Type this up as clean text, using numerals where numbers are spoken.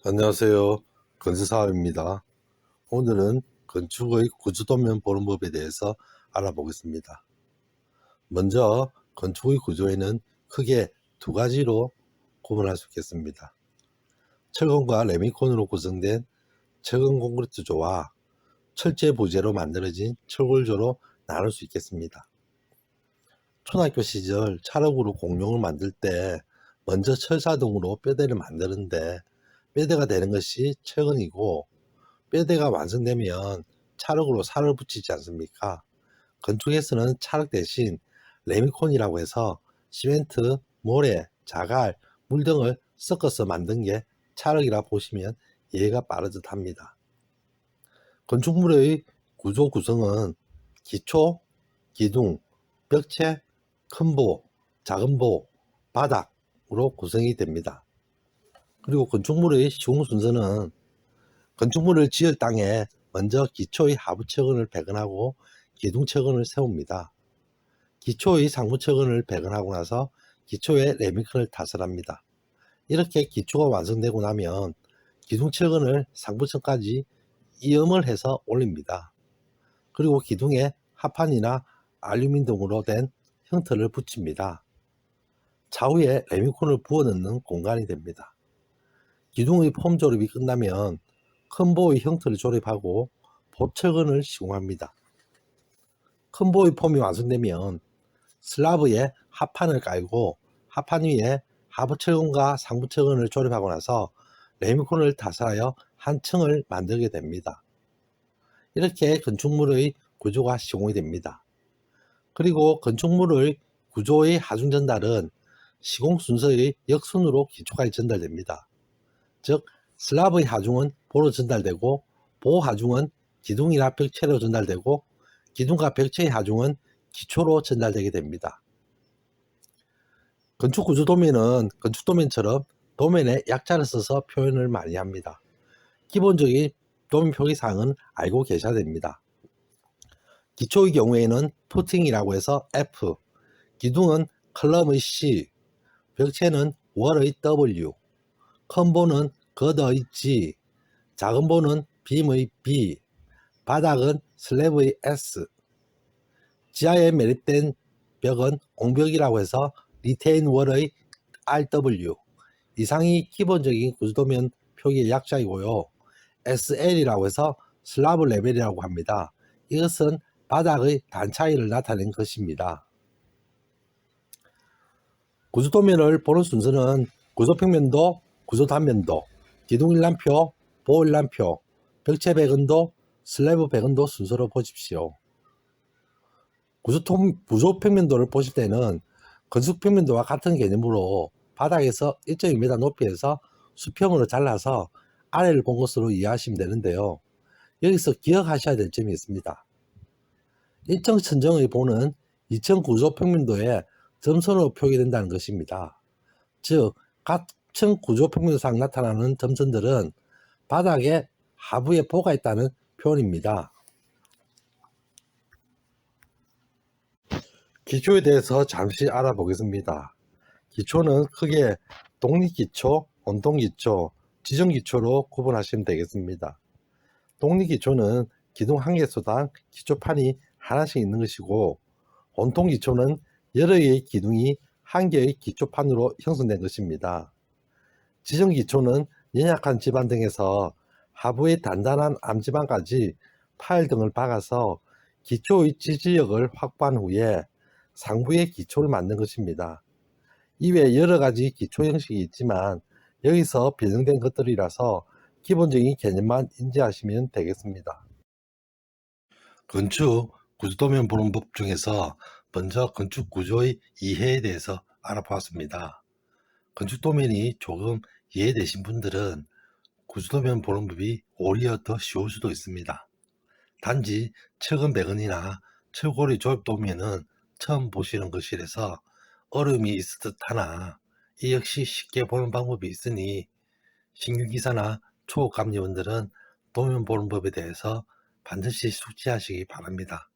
안녕하세요. 건설사업입니다. 오늘은 건축의 구조도면 보는 법에 대해서 알아보겠습니다. 먼저 건축의 구조에는 크게 두 가지로 구분할 수 있겠습니다. 철근과 레미콘으로 구성된 철근 콘크리트조와 철제 부재로 만들어진 철골조로 나눌 수 있겠습니다. 초등학교 시절 찰흙으로 공룡을 만들 때 먼저 철사등으로 뼈대를 만드는데 뼈대가 되는 것이 철근이고, 뼈대가 완성되면 찰흙으로 살을 붙이지 않습니까? 건축에서는 찰흙 대신 레미콘이라고 해서 시멘트, 모래, 자갈, 물 등을 섞어서 만든 게 찰흙이라 보시면 이해가 빠르듯 합니다. 건축물의 구조 구성은 기초, 기둥, 벽체, 큰 보, 작은 보, 바닥으로 구성이 됩니다. 그리고 건축물의 시공 순서는 건축물을 지을 땅에 먼저 기초의 하부철근을 배건하고 기둥철근을 세웁니다. 기초의 상부철근을 배건하고 나서 기초에 레미콘을 타설합니다. 이렇게 기초가 완성되고 나면 기둥철근을 상부층까지 이음을 해서 올립니다. 그리고 기둥에 합판이나 알루미늄 등으로 된 형태를 붙입니다. 좌우에 레미콘을 부어 넣는 공간이 됩니다. 기둥의 폼 조립이 끝나면 큰 보의 형태를 조립하고 보철근을 시공합니다. 큰 보의 폼이 완성되면 슬라브에 합판을 깔고 합판 위에 하부철근과 상부철근을 조립하고 나서 레미콘을 타설하여 한 층을 만들게 됩니다. 이렇게 건축물의 구조가 시공이 됩니다. 그리고 건축물의 구조의 하중 전달은 시공 순서의 역순으로 기초까지 전달됩니다. 즉 슬라브의 하중은 보로 전달되고, 보 하중은 기둥이나 벽체로 전달되고, 기둥과 벽체의 하중은 기초로 전달되게 됩니다. 건축구조도면은 건축도면처럼 도면에 약자를 써서 표현을 많이 합니다. 기본적인 도면 표기사항은 알고 계셔야 됩니다. 기초의 경우에는 푸팅이라고 해서 F, 기둥은 컬럼의 C, 벽체는 월의 W, 큰 보는 겉의 G, 작은 보는 빔의 B, 바닥은 슬랩의 S, 지하에 매립된 벽은 옹벽이라고 해서 리테인 월의 RW, 이상이 기본적인 구조도면 표기의 약자이고요. SL이라고 해서 슬라브 레벨이라고 합니다. 이것은 바닥의 단 차이를 나타낸 것입니다. 구조도면을 보는 순서는 구조평면도, 구조단면도, 기둥 일람표, 보 일람표, 벽체 배건도, 슬래브 배건도 순서로 보십시오. 구조평면도를 보실 때는 건축평면도와 같은 개념으로 바닥에서 1.2m 높이에서 수평으로 잘라서 아래를 본 것으로 이해하시면 되는데요. 여기서 기억하셔야 될 점이 있습니다. 1층 천정의 보는 2층 구조평면도에 점선으로 표기된다는 것입니다. 즉, 각층 구조평면도상 나타나는 점선들은 바닥에 하부에 보가 있다는 표현입니다. 기초에 대해서 잠시 알아보겠습니다. 기초는 크게 독립기초, 원통기초, 지정기초로 구분하시면 되겠습니다. 독립기초는 기둥 한 개수당 기초판이 하나씩 있는 것이고, 원통기초는 여러 개의 기둥이 한 개의 기초판으로 형성된 것입니다. 지정기초는 연약한 지반 등에서 하부의 단단한 암지반까지 파일 등을 박아서 기초의 지지력을 확보한 후에 상부의 기초를 만든 것입니다. 이외에 여러 가지 기초 형식이 있지만 여기서 변형된 것들이라서 기본적인 개념만 인지하시면 되겠습니다. 건축 구조도면 보는 법 중에서 먼저 건축 구조의 이해에 대해서 알아보았습니다. 건축도면이 조금 이해되신 분들은 구조도면 보는 법이 오히려 더 쉬울 수도 있습니다. 단지 철근 배건이나 철골의 조립도면은 처음 보시는 것이라서 어려움이 있을 듯 하나, 이 역시 쉽게 보는 방법이 있으니 신규기사나 초급감리원들은 도면 보는 법에 대해서 반드시 숙지하시기 바랍니다.